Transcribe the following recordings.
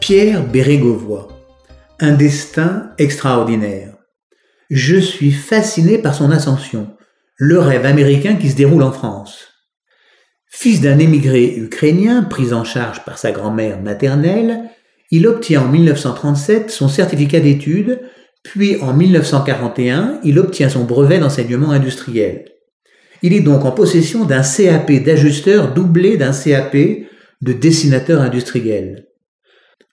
Pierre Bérégovoy, un destin extraordinaire. Je suis fasciné par son ascension, le rêve américain qui se déroule en France. Fils d'un émigré ukrainien pris en charge par sa grand-mère maternelle, il obtient en 1937 son certificat d'études, puis en 1941, il obtient son brevet d'enseignement industriel. Il est donc en possession d'un CAP d'ajusteur doublé d'un CAP de dessinateur industriel.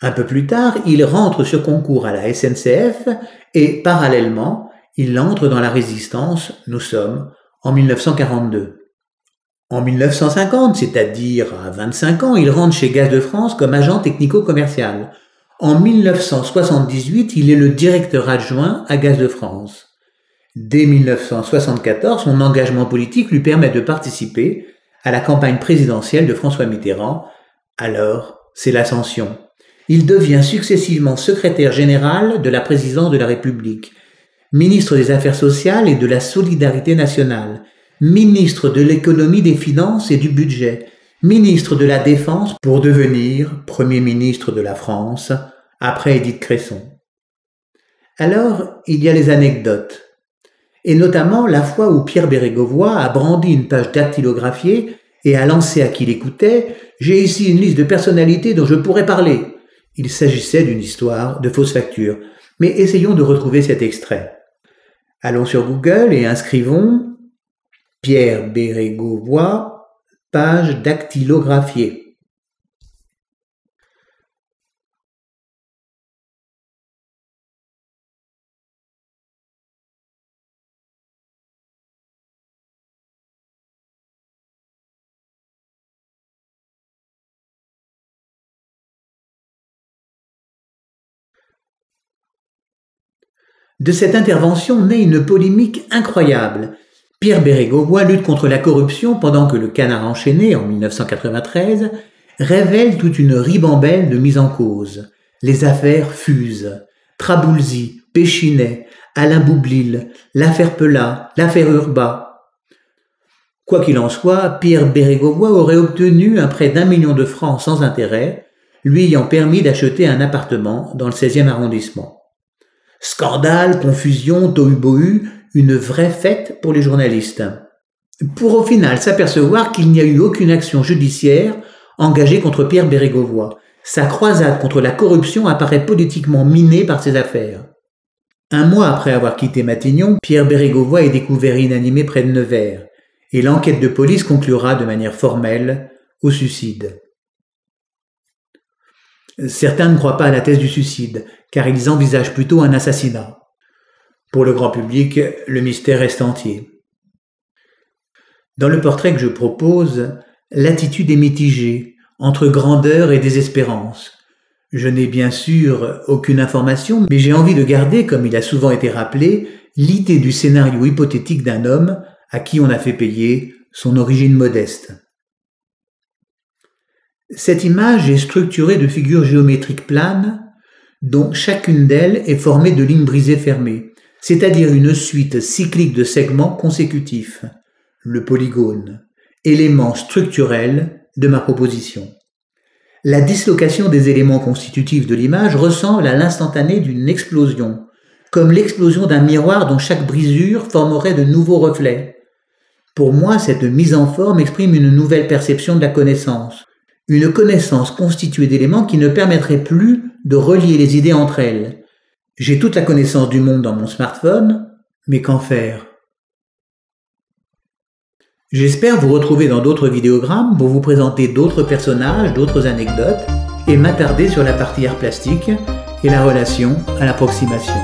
Un peu plus tard, il rentre sur concours à la SNCF et, parallèlement, il entre dans la Résistance, nous sommes en 1942. En 1950, c'est-à-dire à 25 ans, il rentre chez Gaz de France comme agent technico-commercial. En 1978, il est le directeur adjoint à Gaz de France. Dès 1974, son engagement politique lui permet de participer à la campagne présidentielle de François Mitterrand. Alors, c'est l'ascension. Il devient successivement secrétaire général de la présidence de la République, ministre des Affaires sociales et de la Solidarité nationale, ministre de l'économie, des finances et du budget, ministre de la Défense pour devenir Premier ministre de la France après Édith Cresson. Alors, il y a les anecdotes, et notamment la fois où Pierre Bérégovoy a brandi une page dactylographiée et a lancé à qui l'écoutait « J'ai ici une liste de personnalités dont je pourrais parler ». Il s'agissait d'une histoire de fausse facture, mais essayons de retrouver cet extrait. Allons sur Google et inscrivons Pierre Bérégovoy, page dactylographiée. De cette intervention naît une polémique incroyable. Pierre Bérégovoy lutte contre la corruption pendant que le Canard enchaîné, en 1993, révèle toute une ribambelle de mises en cause. Les affaires fusent. Traboulsi, Péchinet, Alain Boublil, l'affaire Pelat, l'affaire Urbain. Quoi qu'il en soit, Pierre Bérégovoy aurait obtenu un prêt d'1 million de francs sans intérêt, lui ayant permis d'acheter un appartement dans le 16e arrondissement. Scandale, confusion, tohu-bohu, une vraie fête pour les journalistes. Pour au final s'apercevoir qu'il n'y a eu aucune action judiciaire engagée contre Pierre Bérégovoy. Sa croisade contre la corruption apparaît politiquement minée par ces affaires. Un mois après avoir quitté Matignon, Pierre Bérégovoy est découvert inanimé près de Nevers, et l'enquête de police conclura de manière formelle au suicide. Certains ne croient pas à la thèse du suicide, car ils envisagent plutôt un assassinat. Pour le grand public, le mystère reste entier. Dans le portrait que je propose, l'attitude est mitigée, entre grandeur et désespérance. Je n'ai bien sûr aucune information, mais j'ai envie de garder, comme il a souvent été rappelé, l'idée du scénario hypothétique d'un homme à qui on a fait payer son origine modeste. Cette image est structurée de figures géométriques planes, dont chacune d'elles est formée de lignes brisées fermées, c'est-à-dire une suite cyclique de segments consécutifs, le polygone, élément structurel de ma proposition. La dislocation des éléments constitutifs de l'image ressemble à l'instantané d'une explosion, comme l'explosion d'un miroir dont chaque brisure formerait de nouveaux reflets. Pour moi, cette mise en forme exprime une nouvelle perception de la connaissance, une connaissance constituée d'éléments qui ne permettrait plus de relier les idées entre elles. J'ai toute la connaissance du monde dans mon smartphone, mais qu'en faire? J'espère vous retrouver dans d'autres vidéogrammes pour vous présenter d'autres personnages, d'autres anecdotes et m'attarder sur la partie art plastique et la relation à l'approximation.